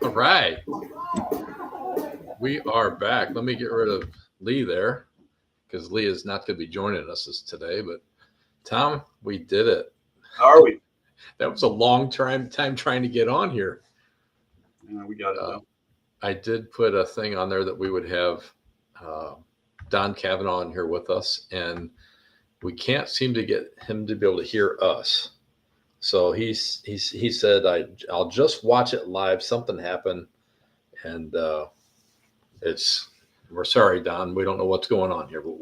All right. We are back. Let me get rid of Lee there because Lee is not going to be joining us today. But Tom, we did it. How are we? That was a long time trying to get on here. We got it though. I did put a thing on there that we would have Don Kavanaugh in here with us, and we can't seem to get him to be able to hear us. So he said I'll just watch it live. Something happened, and we're sorry, Don. We don't know what's going on here, but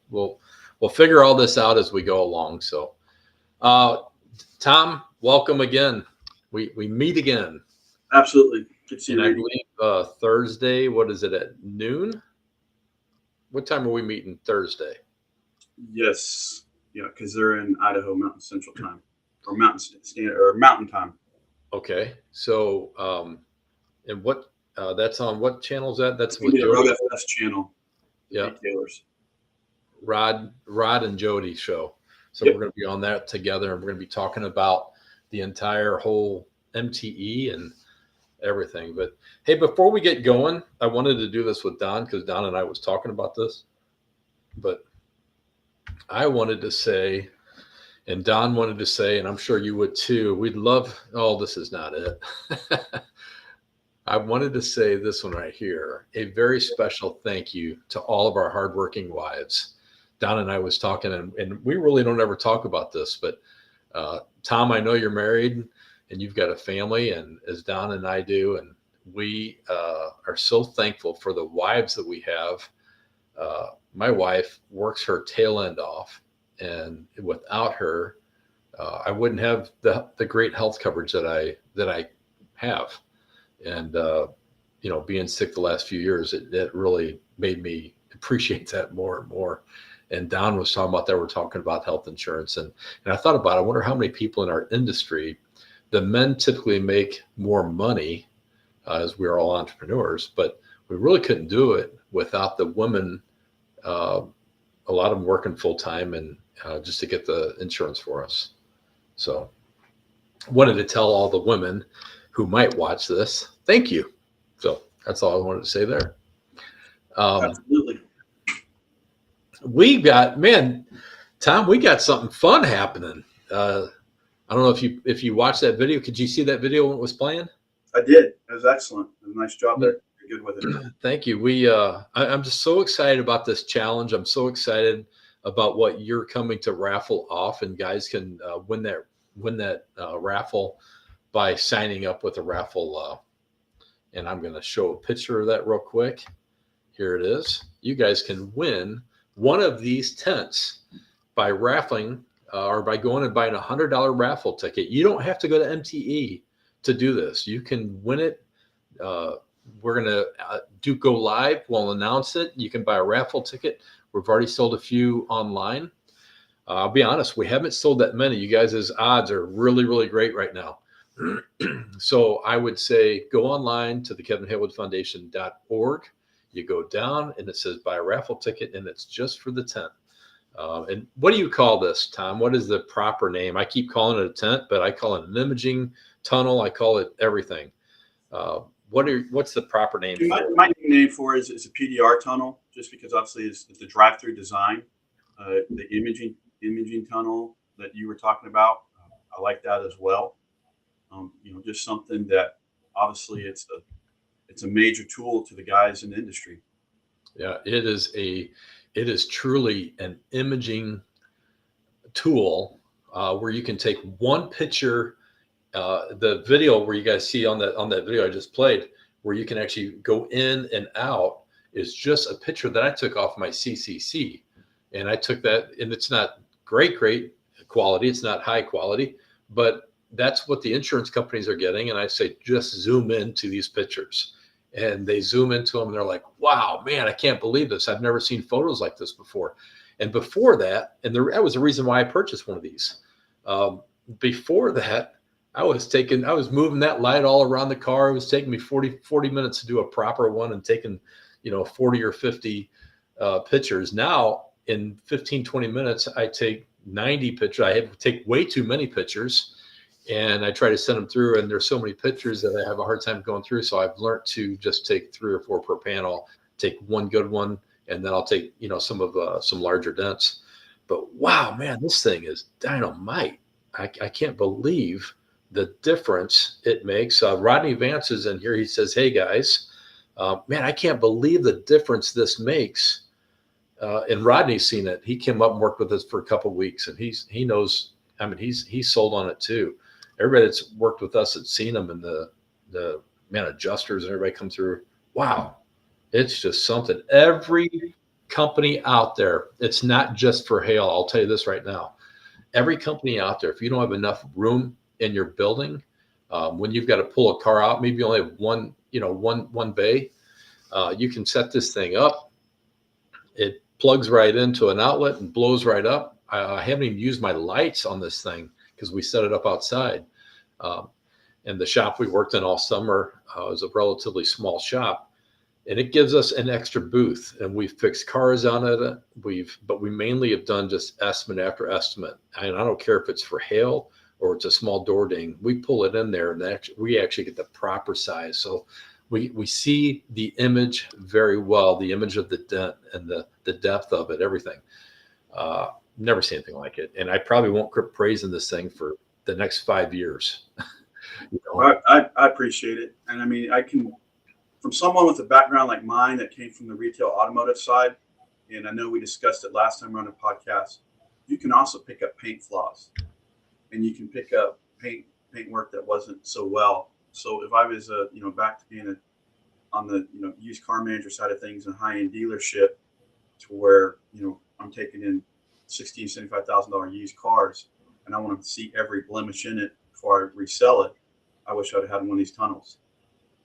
we'll figure all this out as we go along. So, Tom, welcome again. We meet again. Absolutely. Good to see you. I believe Thursday. What is it at noon? What time are we meeting Thursday? Yes, yeah, because they're in Idaho Mountain Central Time or Mountain Time. Okay, so and what that's on what channel is that? That's with the Road FS channel. Yeah, retailers. Rod and Jody show. So We're going to be on that together, and we're going to be talking about the entire whole MTE and everything. But hey, before we get going, I wanted to do this with Don because Don and I was talking about this. But I wanted to say, and Don wanted to say, and I'm sure you would too, we'd love, oh, this is not it. I wanted to say this one right here, a very special thank you to all of our hardworking wives. Don and I was talking, and we really don't ever talk about this, but Tom, I know you're married and you've got a family, and as Don and I do, and we are so thankful for the wives that we have. My wife works her tail end off, and without her, I wouldn't have the great health coverage that I have. And being sick the last few years, it really made me appreciate that more and more. And Don was talking about that. We're talking about health insurance, and I thought about, I wonder how many people in our industry, the men typically make more money, as we're all entrepreneurs, but we really couldn't do it without the women. A lot of them working full time and just to get the insurance for us. So wanted to tell all the women who might watch this, thank you. So that's all I wanted to say there. Absolutely. We got, Tom, we got something fun happening. I don't know if you watched that video. Could you see that video when it was playing? I did. It was excellent. It was a nice job there. You're good with it. Thank you. I'm just so excited about this challenge. I'm so excited about what you're coming to raffle off, and guys can win that raffle by signing up with a raffle. And I'm going to show a picture of that real quick. Here it is. You guys can win one of these tents by raffling or by going and buying a $100 raffle ticket. You don't have to go to MTE to do this. You can win it. We're going to go live. We'll announce it. You can buy a raffle ticket. We've already sold a few online. I'll be honest, we haven't sold that many. You guys' odds are really, really great right now. So I would say go online to the kevinhaywoodfoundation.org. You go down and it says buy a raffle ticket, and it's just for the tent. And what do you call this, Tom? What is the proper name? I keep calling it a tent, but I call it an imaging tunnel. I call it everything. What's the proper name? My name for it is a PDR tunnel, just because obviously it's the drive-through design. The imaging tunnel that you were talking about, I like that as well. Just something that obviously it's a major tool to the guys in the industry. Yeah, it is truly an imaging tool where you can take one picture. The video where you guys see on that video I just played, where you can actually go in and out, is just a picture that I took off my CCC, and I took that, and it's not great quality, it's not high quality, but that's what the insurance companies are getting. And I say, just zoom into these pictures, and they zoom into them, and they're like, wow, man, I can't believe this. I've never seen photos like this before. And before that, and that was the reason why I purchased one of these. Before that, I was moving that light all around the car. It was taking me 40 minutes to do a proper one, and taking, 40 or 50 pictures. Now in 15, 20 minutes, I take 90 pictures. I take way too many pictures, and I try to send them through, and there's so many pictures that I have a hard time going through. So I've learned to just take 3 or 4 per panel, take one good one, and then I'll take, some larger dents. But wow, man, this thing is dynamite. I can't believe the difference it makes. Rodney Vance is in here. He says, "Hey guys, man, I can't believe the difference this makes." And Rodney's seen it. He came up and worked with us for a couple of weeks, and he knows. I mean, he's sold on it too. Everybody that's worked with us that's seen them, and the man adjusters and everybody come through. Wow, it's just something. Every company out there, it's not just for hail. I'll tell you this right now. Every company out there, if you don't have enough room in your building, when you've got to pull a car out, maybe you only have one bay, you can set this thing up. It plugs right into an outlet and blows right up. I haven't even used my lights on this thing because we set it up outside. Um, and the shop we worked in all summer was a relatively small shop, and it gives us an extra booth. And we've fixed cars on it. But we mainly have done just estimate after estimate. And I don't care if it's for hail or it's a small door ding. We pull it in there, and we actually get the proper size. So we see the image very well, the image of the dent and the depth of it, everything. Never seen anything like it. And I probably won't quit praising this thing for the next 5 years. Well, I appreciate it. And I mean, from someone with a background like mine that came from the retail automotive side, and I know we discussed it last time on the podcast, you can also pick up paint flaws, and you can pick up paint work that wasn't so well. So if I was back to being on the used car manager side of things and high end dealership, to where I'm taking in $75,000 used cars, and I want to see every blemish in it before I resell it, I wish I'd had one of these tunnels.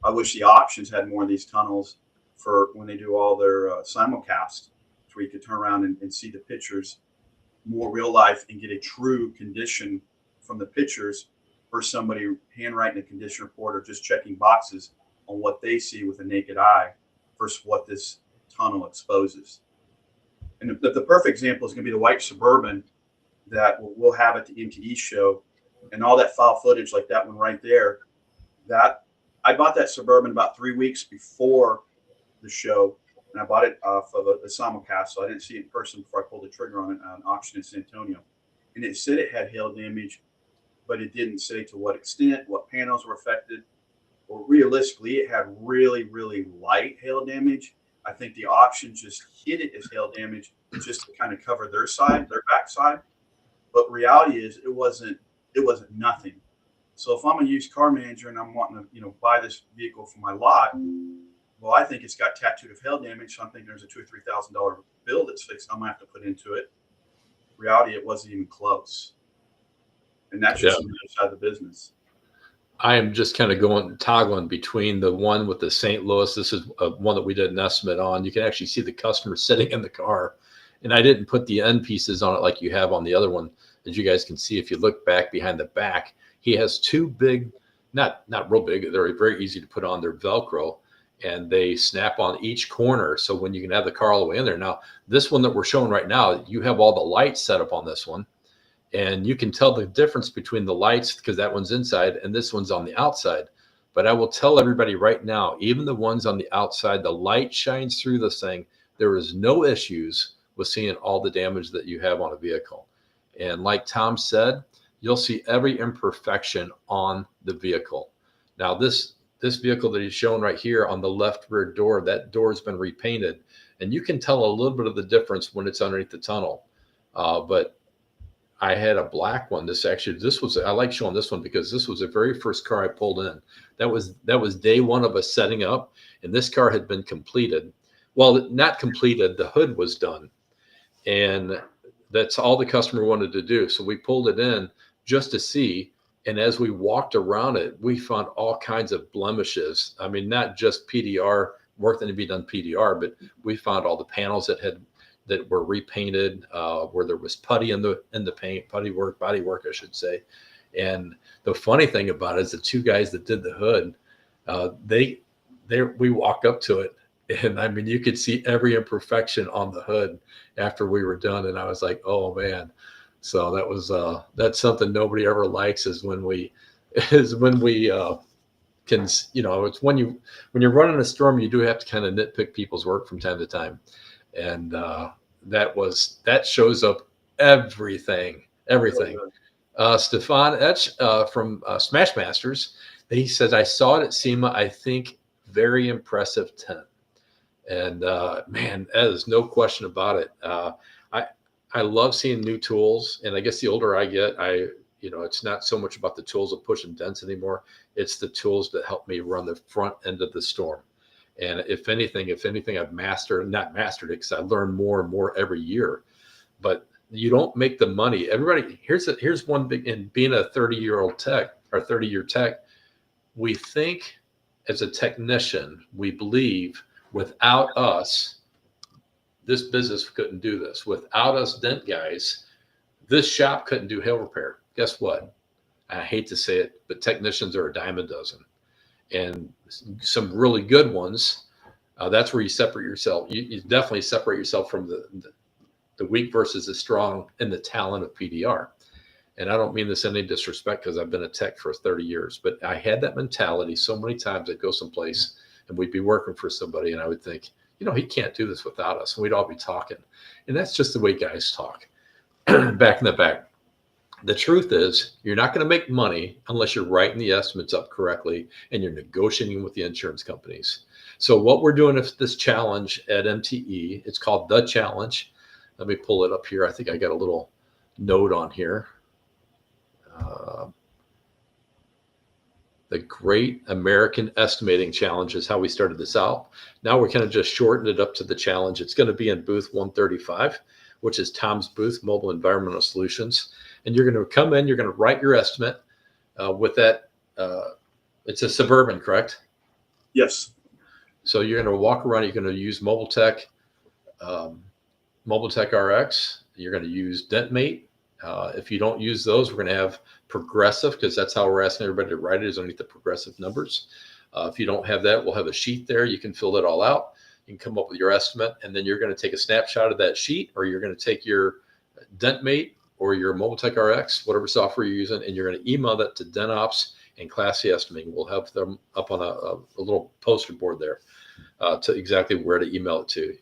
I wish the auctions had more of these tunnels for when they do all their simulcast, where you could turn around and see the pictures more real life and get a true condition from the pictures, versus somebody handwriting a condition report or just checking boxes on what they see with a naked eye versus what this tunnel exposes. And the perfect example is going to be the white Suburban that we'll have at the MTE show, and all that file footage like that one right there. That I bought that Suburban about 3 weeks before the show, and I bought it off of a simulcast, so I didn't see it in person before I pulled the trigger on it on an auction in San Antonio. And it said it had hail damage, but it didn't say to what extent, what panels were affected. Or realistically, it had really, really light hail damage. I think the auction just hit it as hail damage just to kind of cover their backside. But reality is it wasn't nothing. So if I'm a used car manager and I'm wanting to, buy this vehicle for my lot, well, I think it's got tattooed of hail damage. So I'm thinking there's a $2,000 or $3,000 bill that's fixed. I'm gonna have to put into it. Reality, it wasn't even close. And that's just on the other side of the business. I am just kind of toggling between the one with the St. Louis. This is one that we did an estimate on. You can actually see the customer sitting in the car, and I didn't put the end pieces on it like you have on the other one. As you guys can see, if you look back behind the back, he has two big, not real big, they're very easy to put on. They're Velcro, and they snap on each corner. So when you can have the car all the way in there. Now, this one that we're showing right now, you have all the lights set up on this one. And you can tell the difference between the lights because that one's inside and this one's on the outside. But I will tell everybody right now, even the ones on the outside, the light shines through this thing. There is no issues with seeing all the damage that you have on a vehicle. And like Tom said, you'll see every imperfection on the vehicle. Now, this vehicle that he's showing right here on the left rear door, that door has been repainted. And you can tell a little bit of the difference when it's underneath the tunnel. But I had a black one. I like showing this one because this was the very first car I pulled in. That was day one of us setting up, and this car had been completed. Well, not completed. The hood was done, and that's all the customer wanted to do. So we pulled it in just to see. And as we walked around it, we found all kinds of blemishes. I mean, not just PDR work that had to be done PDR, but we found all the panels that were repainted, where there was putty in the paint, body work, I should say. And the funny thing about it is the two guys that did the hood, we walked up to it, and I mean, you could see every imperfection on the hood after we were done. And I was like, oh man, So that was that's something nobody ever likes is when we is when we can, you know, it's when you're running a storm, you do have to kind of nitpick people's work from time to time, and that shows up everything. Stefan Etch from Smash Masters, he says, I saw it at SEMA. I think very impressive tent. And man, that is no question about it. I I love seeing new tools, and I guess the older I get, it's not so much about the tools of push and dents anymore. It's the tools that help me run the front end of the storm. And if anything, I've not mastered it because I learn more and more every year. But you don't make the money. Everybody, here's one big. In being a 30-year-old tech or 30-year tech, we think as a technician, we believe without us, this business couldn't do this. Without us dent guys, this shop couldn't do hail repair. Guess what? I hate to say it, but technicians are a dime a dozen, and some really good ones. That's where you separate yourself. You definitely separate yourself from the weak versus the strong in the talent of PDR. And I don't mean this in any disrespect because I've been a tech for 30 years, but I had that mentality so many times. I'd go someplace and we'd be working for somebody, and I would think, he can't do this without us. And we'd all be talking. And that's just the way guys talk. Back in the back. The truth is, you're not going to make money unless you're writing the estimates up correctly and you're negotiating with the insurance companies. So what we're doing is this challenge at MTE. It's called The Challenge. Let me pull it up here. I think I got a little note on here. The Great American Estimating Challenge is how we started this out. Now we're kind of just shortened it up to the challenge. It's going to be in booth 135, which is Tom's booth, Mobile Environmental Solutions. And you're going to come in, you're going to write your estimate with that. It's a Suburban, correct? Yes. So you're going to walk around, you're going to use Mobile Tech RX. You're going to use DentMate. If you don't use those, we're going to have Progressive, because that's how we're asking everybody to write it, is underneath the Progressive numbers. If you don't have that, we'll have a sheet there. You can fill it all out. You can come up with your estimate, and then you're going to take a snapshot of that sheet, or you're going to take your DentMate or your Mobile Tech RX, whatever software you're using, and you're going to email that to DentOps and Class C Estimating. We'll have them up on a little poster board there to exactly where to email it to.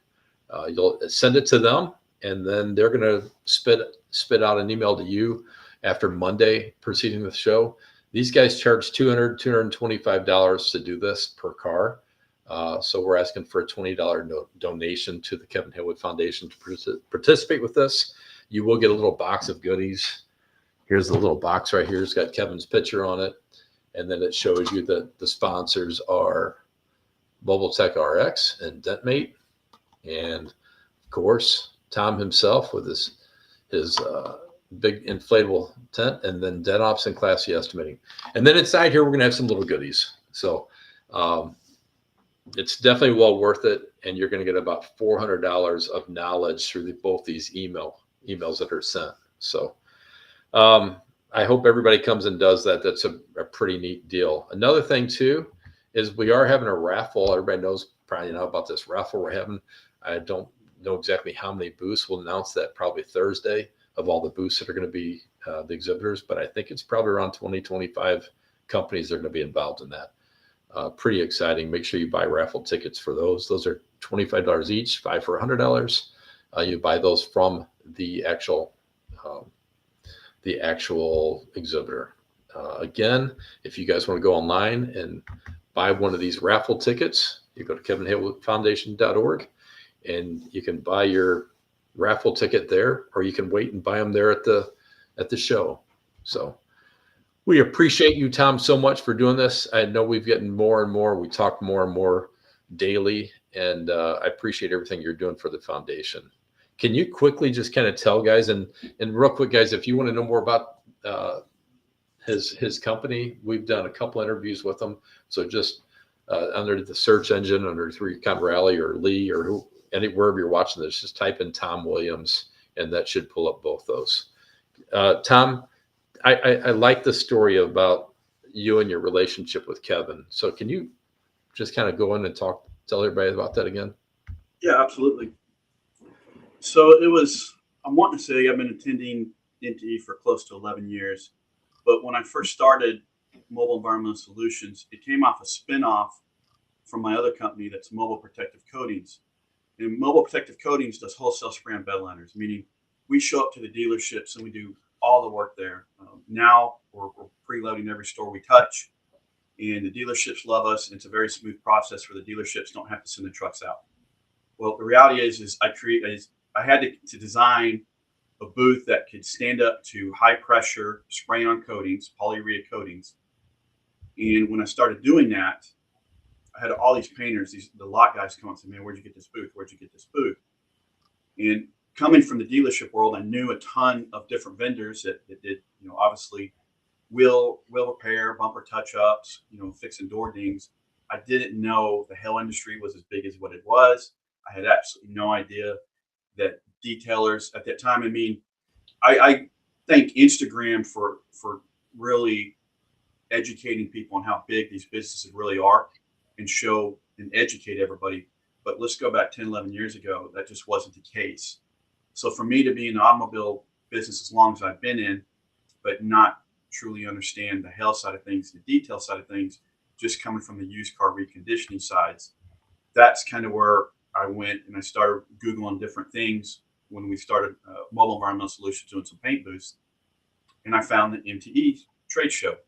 You'll send it to them, and then they're going to spit out an email to you after Monday preceding the show. These guys charge $225 to do this per car. So we're asking for a $20 donation to the Kevin Haywood Foundation to participate with this. You will get a little box of goodies. Here's the little box right here. It's got Kevin's picture on it. And then it shows you that the sponsors are Mobile Tech RX and DentMate. And of course, Tom himself with his big inflatable tent, and then DentOps and Class C Estimating. And then inside here, we're going to have some little goodies. So it's definitely well worth it. And you're going to get about $400 of knowledge through both these emails that are sent. So I hope everybody comes and does that. That's a pretty neat deal. Another thing too, is we are having a raffle. Everybody knows probably now about this raffle we're having. I don't know exactly how many booths. We'll announce that probably Thursday of all the booths that are going to be the exhibitors, but I think it's probably around 20, 25 companies that are going to be involved in that. Pretty exciting. Make sure you buy raffle tickets for those. Those are $25 each, 5 for $100. You buy those from the actual exhibitor. Again, if you guys want to go online and buy one of these raffle tickets, you go to kevinhaywoodfoundation.org and you can buy your raffle ticket there, or you can wait and buy them there at the show. So we appreciate you, Tom, so much for doing this. I know we've gotten more and more. We talk more and more daily, and I appreciate everything you're doing for the foundation. Can you quickly just kind of tell guys, and real quick, guys, if you want to know more about his company, we've done a couple interviews with him. So just under the search engine, under Recon Rally or Lee or wherever you're watching this, just type in Tom Williams, and that should pull up both those. Tom, I like the story about you and your relationship with Kevin. So can you just kind of go in and tell everybody about that again? Yeah, absolutely. So I'm wanting to say I've been attending MTE for close to 11 years. But when I first started Mobile Environmental Solutions, it came off a spinoff from my other company that's Mobile Protective Coatings. And Mobile Protective Coatings does wholesale spray on bed liners, meaning we show up to the dealerships and we do all the work there. Now we're preloading every store we touch, and the dealerships love us. And it's a very smooth process where the dealerships don't have to send the trucks out. Well, the reality is I had to design a booth that could stand up to high pressure spray on coatings, polyurea coatings. And when I started doing that, I had all these painters, the lot guys come up and say, "Man, where'd you get this booth? Where'd you get this booth?" And coming from the dealership world, I knew a ton of different vendors that did, obviously wheel repair, bumper touch ups, fixing door dings. I didn't know the hail industry was as big as what it was. I had absolutely no idea that detailers at that time. I mean, I thank Instagram for really educating people on how big these businesses really are and show and educate everybody. But let's go back 10, 11 years ago. That just wasn't the case. So for me to be in the automobile business as long as I've been in, but not truly understand the hail side of things, the detail side of things, just coming from the used car reconditioning sides, that's kind of where I went and I started Googling different things when we started Mobile Environmental Solutions doing some paint booths. And I found the MTE trade show.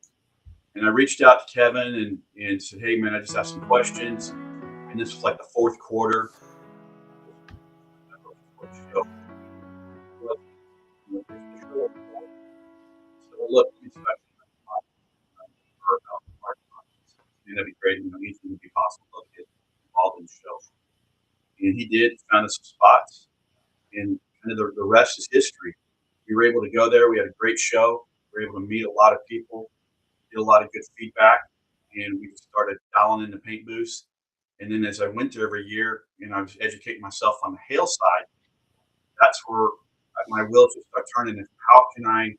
And I reached out to Kevin and said, "Hey, man, I just asked some questions." And this was like the fourth quarter. So, look, and that'd be great. Anything would be possible to get involved in the show. And he did, found us some spots, and kind of the rest is history. We were able to go there. We had a great show. We were able to meet a lot of people, get a lot of good feedback, and we started dialing in the paint booths. And then as I went to every year and I was educating myself on the hail side, that's where my wheels just start turning. And how can I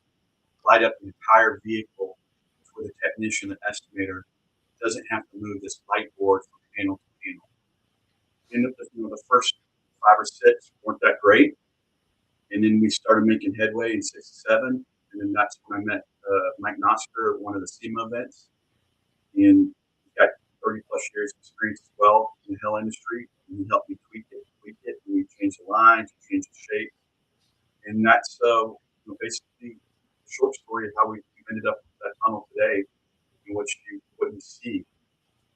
light up the entire vehicle for the technician, the estimator, doesn't have to move this light board from panel to panel. And the first 5 or 6 weren't that great. And then we started making headway in 6 and 7. And then that's when I met Mike Noster at one of the SEMA events. And he got 30 plus years of experience as well in the hail industry. And he helped me tweak it. And we changed the lines, we changed the shape. And that's basically the short story of how we ended up with that tunnel today, in which you wouldn't see.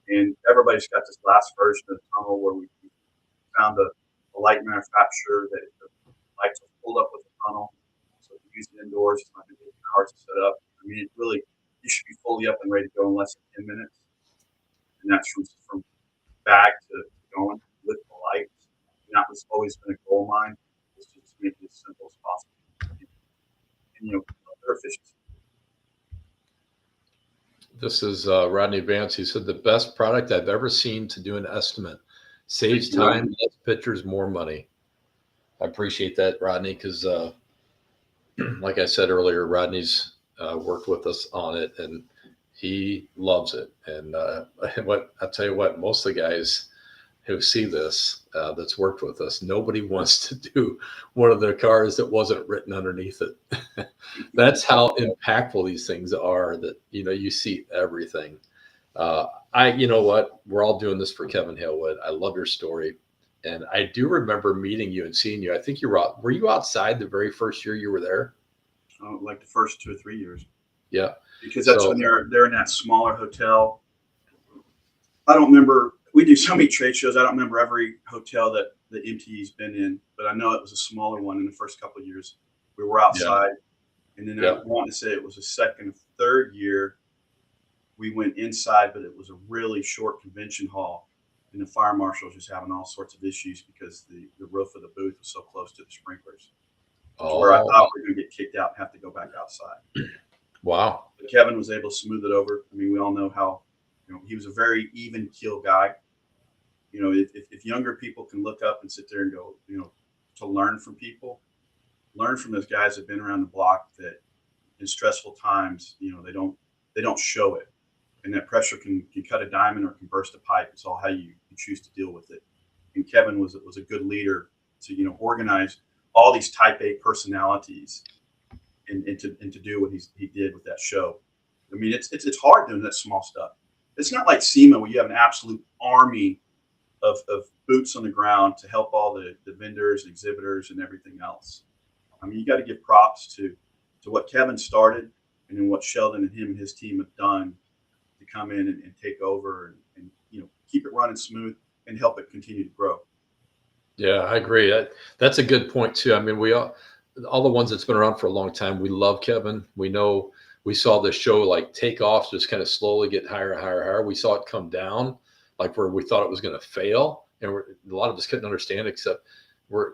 And everybody's got this last version of the tunnel where we found a light manufacturer that the lights are pulled up with the tunnel. So if you use it indoors, it's not going to take hours to set up. I mean, you should be fully up and ready to go in less than 10 minutes. And that's from bag to going with the lights. And that was always been a goal of mine, is to just make it as simple as possible. And their efficiency. This is Rodney Vance. He said, "The best product I've ever seen to do an estimate. Saves time, less pictures, more money." I appreciate that, Rodney, because like I said earlier, Rodney's worked with us on it and he loves it. And I'll tell you what, most of the guys who see this that's worked with us, nobody wants to do one of their cars that wasn't written underneath it. That's how impactful these things are, that you see everything. You know what, we're all doing this for Kevin Halewood. I love your story, and I do remember meeting you and seeing you. I think were you outside the very first year you were there? Like the first 2 or 3 years. Yeah, because that's when they're in that smaller hotel. I don't remember. We do so many trade shows. I don't remember every hotel that the MTE's been in, but I know it was a smaller one in the first couple of years. We were outside, and then I want to say it was the second or third year we went inside, but it was a really short convention hall, and the fire marshal was just having all sorts of issues because the roof of the booth was so close to the sprinklers. To where I thought we were going to get kicked out and have to go back outside. Wow. But Kevin was able to smooth it over. I mean, we all know how, he was a very even keel guy. If younger people can look up and sit there and go, to learn from people, learn from those guys that have been around the block that in stressful times, they don't show it. And that pressure can cut a diamond or can burst a pipe. It's all how you choose to deal with it. And Kevin was a good leader to, organize all these type A personalities and to do what he did with that show. I mean, it's hard doing that small stuff. It's not like SEMA where you have an absolute army of boots on the ground to help all the vendors and exhibitors and everything else. I mean, you got to give props to what Kevin started and then what Sheldon and him and his team have done to come in and take over and keep it running smooth and help it continue to grow. Yeah, I agree. That's a good point too. I mean, all the ones that's been around for a long time, we love Kevin. We know we saw this show like take off, just kind of slowly get higher, higher, higher. We saw it come down, like where we thought it was going to fail, and a lot of us couldn't understand, except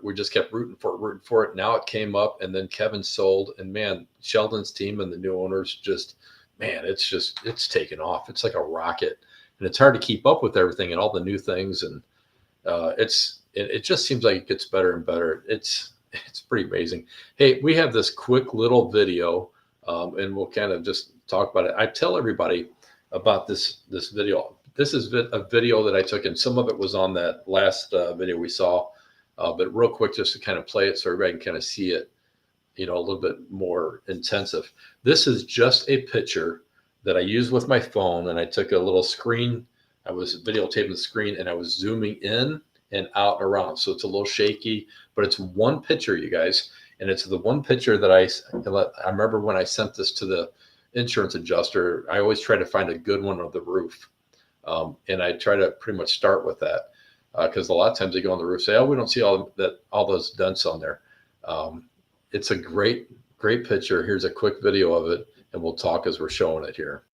we just kept rooting for it. Now it came up, and then Kevin sold, and man, Sheldon's team and the new owners just, man, it's taken off. It's like a rocket, and it's hard to keep up with everything and all the new things, and it just seems like it gets better and better. It's pretty amazing. Hey, we have this quick little video, and we'll kind of just talk about it. I tell everybody about this video. This is a video that I took, and some of it was on that last video we saw. But real quick, just to kind of play it so everybody can kind of see it, a little bit more intensive. This is just a picture that I used with my phone, and I took a little screen. I was videotaping the screen, and I was zooming in and out and around. So it's a little shaky, but it's one picture, you guys. And it's the one picture that I remember when I sent this to the insurance adjuster, I always try to find a good one on the roof. And I try to pretty much start with that because a lot of times they go on the roof, say, oh, we don't see all those dents on there. It's a great picture. Here's a quick video of it, and we'll talk as we're showing it here.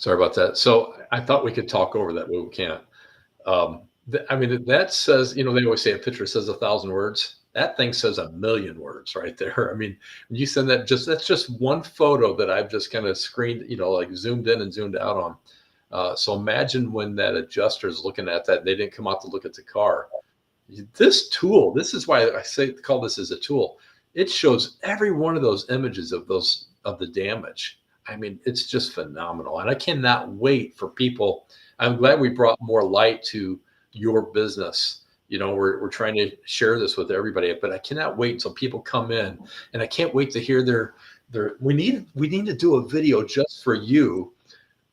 Sorry about that. So I thought we could talk over that, but we can't. I mean, that says, they always say a picture says 1,000 words. That thing says 1,000,000 words right there. I mean, when you send that's just one photo that I've just kind of screened, like zoomed in and zoomed out on. So imagine when that adjuster is looking at that, they didn't come out to look at the car. This tool, this is why I call this as a tool. It shows every one of those images of the damage. I mean, it's just phenomenal. And I cannot wait for people. I'm glad we brought more light to your business. We're trying to share this with everybody, but I cannot wait until people come in, and I can't wait to hear their we need to do a video just for you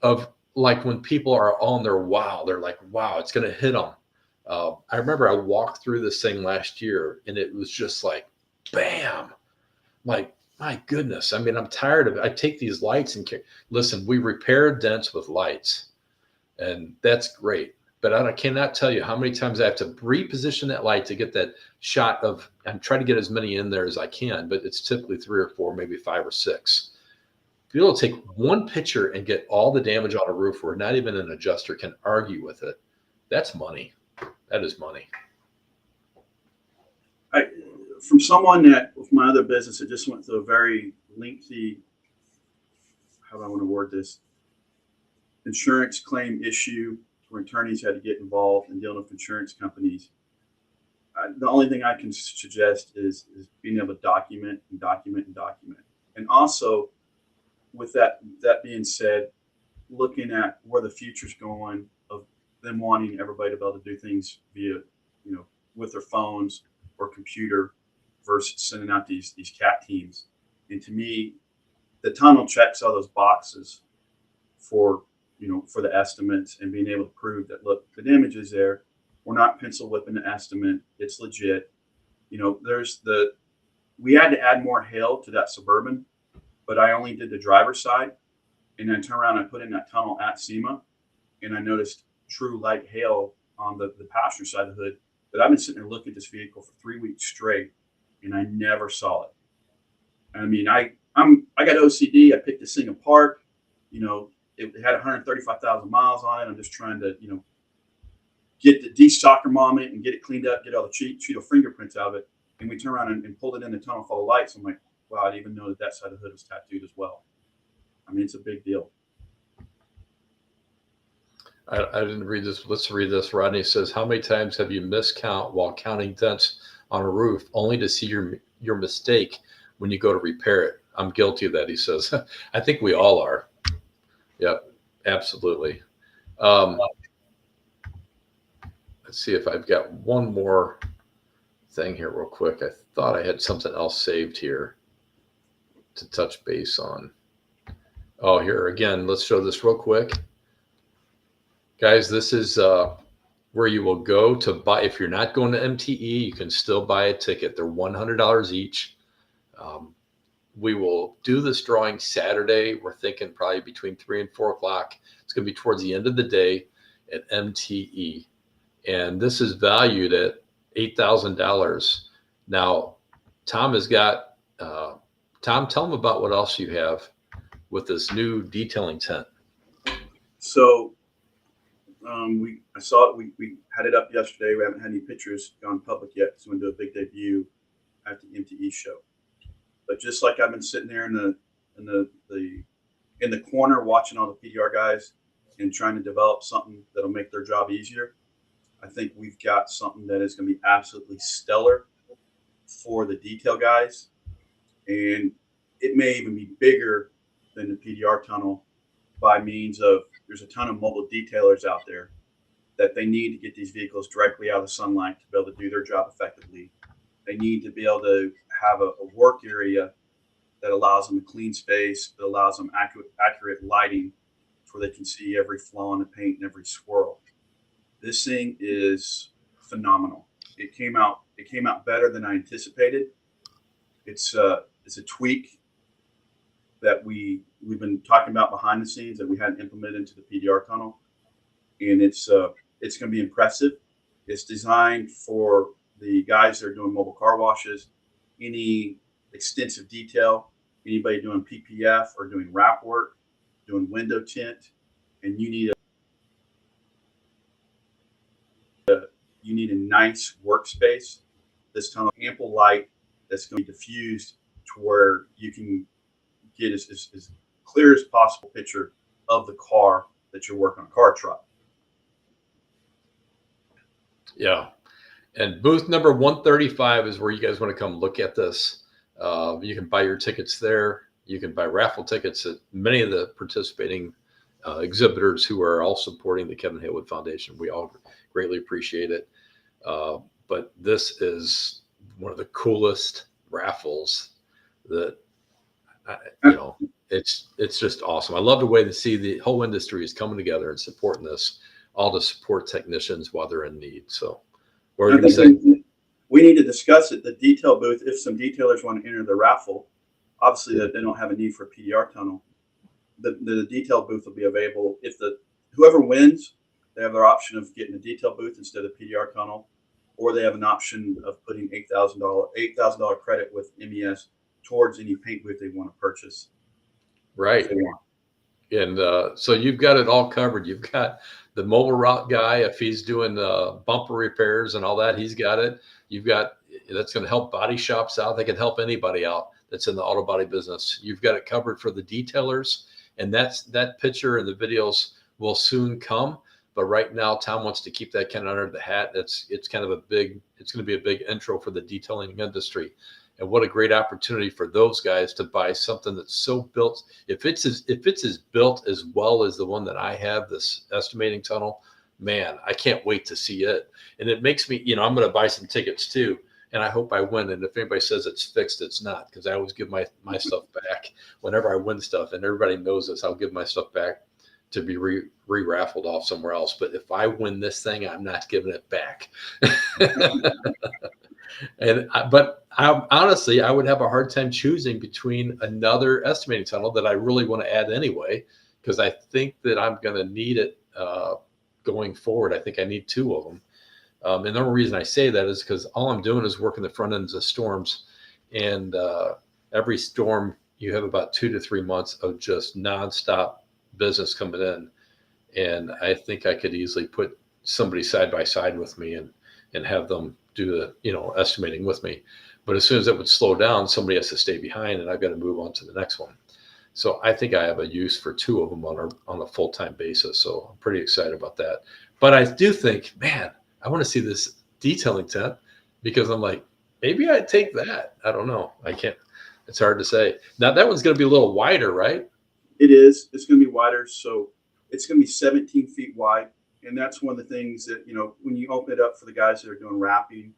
of like when people are on their wow, they're like, wow, it's going to hit them. I remember I walked through this thing last year, and it was just like, bam, like, my goodness. I mean, I'm tired of it. I take these lights and listen, we repair dents with lights, and that's great. But I cannot tell you how many times I have to reposition that light to get that shot of, I'm trying to get as many in there as I can, but it's typically 3 or 4, maybe 5 or 6. Be able to take one picture and get all the damage on a roof where not even an adjuster can argue with it. That's money. That is money. From someone that with my other business, I just went through a very lengthy, how do I want to word this, insurance claim issue where attorneys had to get involved in dealing with insurance companies. The only thing I can suggest is being able to document. And also, with that being said, looking at where the future's going of them wanting everybody to be able to do things via, with their phones or computer versus sending out these CAT teams. And to me, the tunnel checks all those boxes for the estimates and being able to prove that, look, the damage is there. We're not pencil whipping the estimate. It's legit. We had to add more hail to that Suburban, but I only did the driver's side, and then turn around and put in that tunnel at SEMA, and I noticed true light hail on the passenger side of the hood. But I've been sitting there looking at this vehicle for 3 weeks straight, and I never saw it. I mean, I got OCD. I picked this thing apart. It had 135,000 miles on it. I'm just trying to, get the de-soccer mom it and get it cleaned up, get all the cheeto fingerprints out of it. And we turn around and pulled it in the tunnel full of lights. I'm like, wow, I didn't even know that side of the hood was tattooed as well. I mean, it's a big deal. I didn't read this. Let's read this. Rodney says, how many times have you miscount while counting dents on a roof only to see your mistake when you go to repair it? I'm guilty of that, he says. I think we all are. Yep, absolutely. Let's see if I've got one more thing here real quick. I thought I had something else saved here to touch base on. Oh, here again, let's show this real quick. Guys, this is where you will go to buy. If you're not going to MTE, you can still buy a ticket. They're $100 each. We will do this drawing Saturday. We're thinking probably between 3 and 4 o'clock. It's going to be towards the end of the day at MTE. And this is valued at $8,000. Now, Tom has got, Tom, tell them about what else you have with this new detailing tent. So I saw it. We had it up yesterday. We haven't had any pictures gone public yet. So we're going to do a big debut at the MTE show. But just like I've been sitting there in the corner watching all the PDR guys and trying to develop something that'll make their job easier, I think we've got something that is going to be absolutely stellar for the detail guys. And it may even be bigger than the PDR tunnel by means of there's a ton of mobile detailers out there that they need to get these vehicles directly out of the sunlight to be able to do their job effectively. They need to be able to have a work area that allows them a clean space, that allows them accurate lighting where they can see every flaw in the paint and every swirl. This thing is phenomenal. It came out better than I anticipated. It's a tweak that we've been talking about behind the scenes that we hadn't implemented into the PDR tunnel, and it's going to be impressive. It's designed for the guys that are doing mobile car washes, any extensive detail, anybody doing PPF or doing wrap work, doing window tint, and you need a nice workspace. This tunnel ample light that's going to be diffused to where you can get as clear as possible picture of the car that you're working on, car truck. Yeah. And booth number 135 is where you guys want to come look at this. You can buy your tickets there. You can buy raffle tickets at many of the participating exhibitors who are all supporting the Kevin Haywood Foundation. We all greatly appreciate it. But this is one of the coolest raffles that, it's just awesome. I love the way to see the whole industry is coming together and supporting this, all to support technicians while they're in need. So what are you going to say? We need to discuss it. The detail booth, if some detailers want to enter the raffle, obviously that they don't have a need for a PDR tunnel. The detail booth will be available. If whoever wins, they have their option of getting a detail booth instead of PDR tunnel, or they have an option of putting $8,000 credit with MES towards any paint booth they want to purchase. Right. And so you've got it all covered. You've got the mobile route guy, if he's doing bumper repairs and all that, he's got it. That's going to help body shops out. They can help anybody out that's in the auto body business. You've got it covered for the detailers, and that picture and the videos will soon come. But right now, Tom wants to keep that kind of under the hat. It's going to be a big intro for the detailing industry. And what a great opportunity for those guys to buy something that's so built. If it's as built as well as the one that I have, this estimating tunnel, man, I can't wait to see it. And it makes me, I'm going to buy some tickets too. And I hope I win. And if anybody says it's fixed, it's not, because I always give my stuff back whenever I win stuff. And everybody knows this. I'll give my stuff back to be re-raffled off somewhere else. But if I win this thing, I'm not giving it back. But honestly, I would have a hard time choosing between another estimating tunnel that I really want to add anyway, because I think that I'm going to need it going forward. I think I need 2 of them. And the only reason I say that is because all I'm doing is working the front ends of storms. And every storm, you have about 2 to 3 months of just nonstop business coming in. And I think I could easily put somebody side by side with me and have them do the estimating with me. But as soon as it would slow down, somebody has to stay behind, and I've got to move on to the next one. So I think I have a use for two of them on a full time basis. So I'm pretty excited about that. But I do think, man, I want to see this detailing tent because I'm like, maybe I'd take that. I don't know. I can't. It's hard to say. Now that one's going to be a little wider, right? It is. It's going to be wider, so it's going to be 17 feet wide, and that's one of the things that when you open it up for the guys that are doing wrapping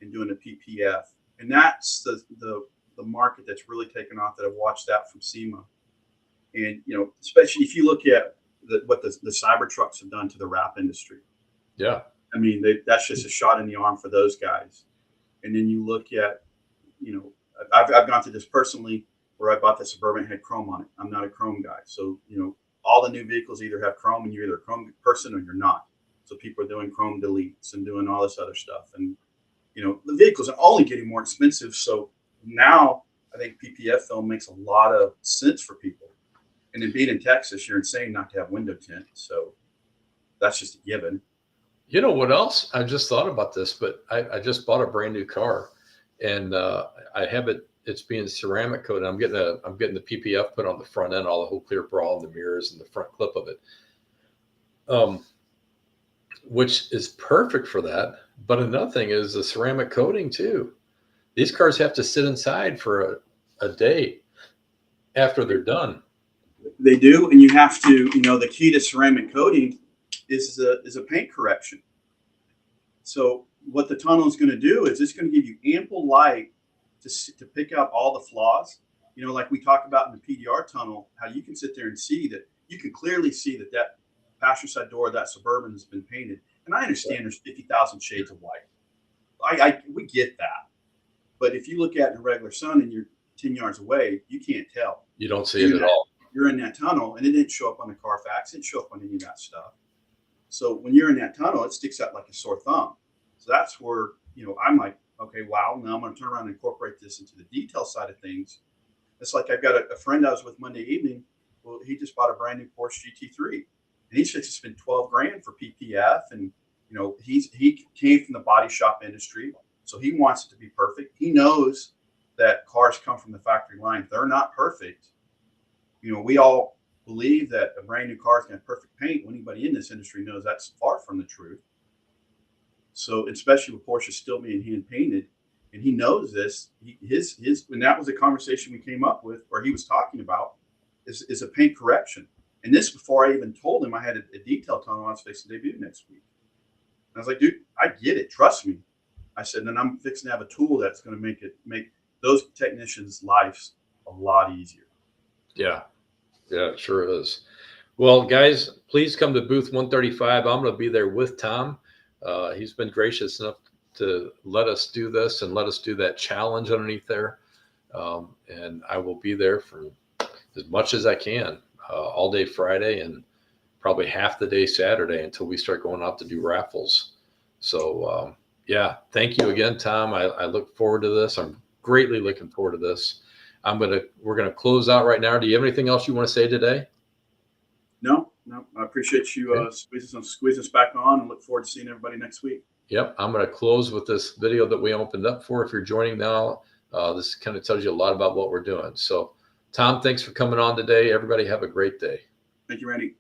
and doing the PPF, and that's the market that's really taken off. That I've watched that from SEMA, and especially if you look at what the Cybertrucks have done to the wrap industry. Yeah, I mean that's just a shot in the arm for those guys. And then you look at, I've gone through this personally where I bought the Suburban, had chrome on it. I'm not a chrome guy. So, all the new vehicles either have chrome and you're either a chrome person or you're not. So people are doing chrome deletes and doing all this other stuff. And, the vehicles are only getting more expensive. So now I think PPF film makes a lot of sense for people. And then being in Texas, you're insane not to have window tint. So that's just a given. You know what else? I just thought about this, but I just bought a brand new car, and I have it. It's being ceramic coated. I'm getting the PPF put on the front end, all the whole clear bra and the mirrors and the front clip of it, which is perfect for that. But another thing is the ceramic coating too. These cars have to sit inside for a day after they're done. They do, and you have to. The key to ceramic coating is a paint correction. So what the tunnel is going to do is it's going to give you ample light to pick out all the flaws. Like we talked about in the PDR tunnel, how you can sit there and see that you can clearly see that passenger side door of that Suburban has been painted. And I understand there's 50,000 shades of white. We get that. But if you look at it in the regular sun and you're 10 yards away, you can't tell. You don't see it at all. You're in that tunnel, and it didn't show up on the Carfax. It didn't show up on any of that stuff. So when you're in that tunnel, it sticks out like a sore thumb. So that's where, I'm like, okay, wow, now I'm going to turn around and incorporate this into the detail side of things. It's like I've got a friend I was with Monday evening. Well, he just bought a brand new Porsche GT3, and he's fixed to spend $12,000 for PPF. And, he came from the body shop industry, so he wants it to be perfect. He knows that cars come from the factory line. They're not perfect. We all believe that a brand new car is going to have perfect paint. Well, anybody in this industry knows that's far from the truth. So, especially with Porsche still being hand painted, and he knows this. And that was a conversation we came up with where he was talking about is a paint correction. And this before I even told him I had a detail tunnel I was fixing to debut next week. And I was like, dude, I get it. Trust me. I said, and I'm fixing to have a tool that's going to make those technicians' lives a lot easier. Yeah, it sure is. Well, guys, please come to booth 135. I'm going to be there with Tom. He's been gracious enough to let us do this and let us do that challenge underneath there. And I will be there for as much as I can all day Friday and probably half the day Saturday until we start going out to do raffles. So, thank you again, Tom. I look forward to this. I'm greatly looking forward to this. We're going to close out right now. Do you have anything else you want to say today? No. I appreciate you squeezing us back on, and look forward to seeing everybody next week. Yep. I'm going to close with this video that we opened up for. If you're joining now, this kind of tells you a lot about what we're doing. So, Tom, thanks for coming on today. Everybody have a great day. Thank you, Randy.